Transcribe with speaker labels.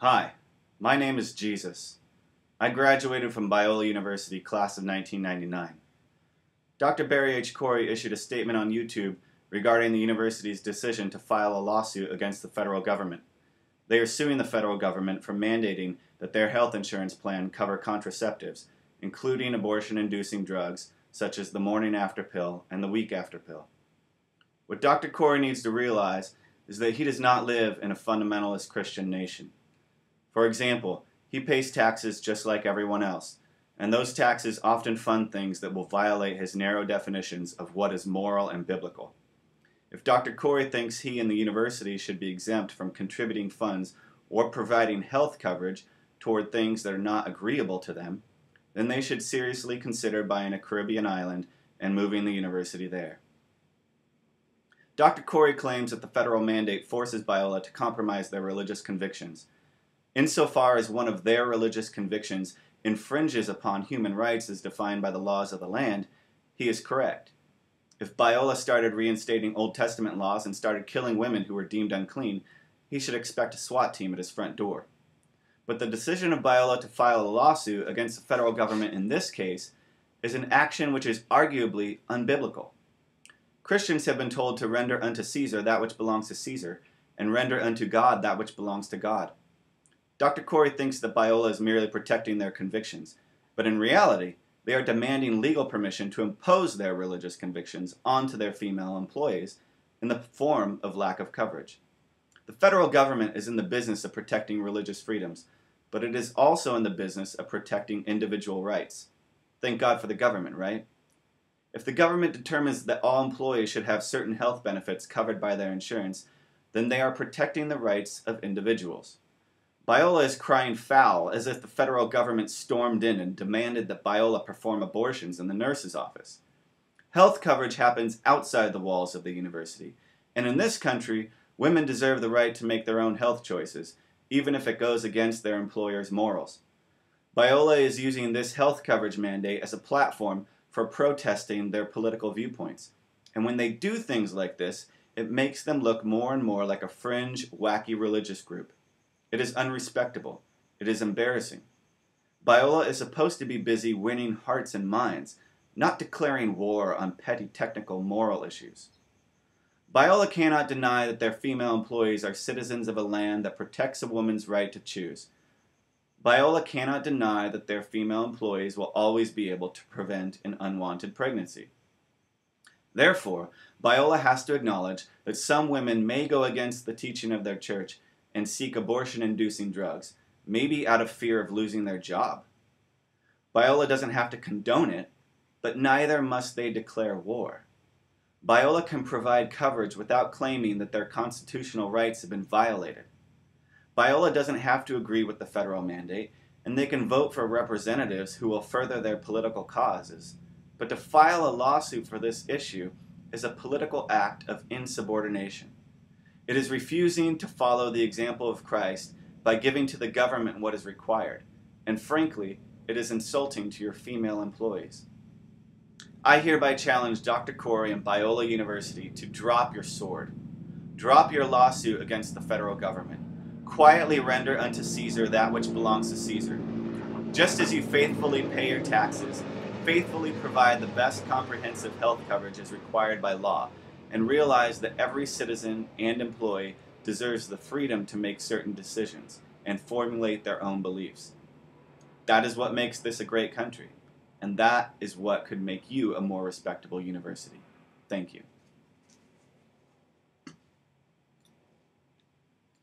Speaker 1: Hi, my name is Jesus. I graduated from Biola University, class of 1999. Dr. Barry H. Corey issued a statement on YouTube regarding the university's decision to file a lawsuit against the federal government. They are suing the federal government for mandating that their health insurance plan cover contraceptives, including abortion-inducing drugs such as the morning after pill and the week after pill. What Dr. Corey needs to realize is that he does not live in a fundamentalist Christian nation. For example, he pays taxes just like everyone else, and those taxes often fund things that will violate his narrow definitions of what is moral and biblical. If Dr. Corey thinks he and the university should be exempt from contributing funds or providing health coverage toward things that are not agreeable to them, then they should seriously consider buying a Caribbean island and moving the university there. Dr. Corey claims that the federal mandate forces Biola to compromise their religious convictions. Insofar as one of their religious convictions infringes upon human rights as defined by the laws of the land, he is correct. If Biola started reinstating Old Testament laws and started killing women who were deemed unclean, he should expect a SWAT team at his front door. But the decision of Biola to file a lawsuit against the federal government in this case is an action which is arguably unbiblical. Christians have been told to render unto Caesar that which belongs to Caesar, and render unto God that which belongs to God. Dr. Corey thinks that Biola is merely protecting their convictions, but in reality, they are demanding legal permission to impose their religious convictions onto their female employees in the form of lack of coverage. The federal government is in the business of protecting religious freedoms, but it is also in the business of protecting individual rights. Thank God for the government, right? If the government determines that all employees should have certain health benefits covered by their insurance, then they are protecting the rights of individuals. Biola is crying foul as if the federal government stormed in and demanded that Biola perform abortions in the nurse's office. Health coverage happens outside the walls of the university, and in this country, women deserve the right to make their own health choices, even if it goes against their employer's morals. Biola is using this health coverage mandate as a platform for protesting their political viewpoints. And when they do things like this, it makes them look more and more like a fringe, wacky religious group. It is unrespectable. It is embarrassing. Biola is supposed to be busy winning hearts and minds, not declaring war on petty technical moral issues. Biola cannot deny that their female employees are citizens of a land that protects a woman's right to choose. Biola cannot deny that their female employees will always be able to prevent an unwanted pregnancy. Therefore, Biola has to acknowledge that some women may go against the teaching of their church and seek abortion-inducing drugs, maybe out of fear of losing their job. Biola doesn't have to condone it, but neither must they declare war. Biola can provide coverage without claiming that their constitutional rights have been violated. Biola doesn't have to agree with the federal mandate, and they can vote for representatives who will further their political causes. But to file a lawsuit for this issue is a political act of insubordination. It is refusing to follow the example of Christ by giving to the government what is required, and frankly, it is insulting to your female employees. I hereby challenge Dr. Corey and Biola University to drop your sword. Drop your lawsuit against the federal government. Quietly render unto Caesar that which belongs to Caesar. Just as you faithfully pay your taxes, faithfully provide the best comprehensive health coverage as required by law, and realize that every citizen and employee deserves the freedom to make certain decisions and formulate their own beliefs. That is what makes this a great country, and that is what could make you a more respectable university. Thank you.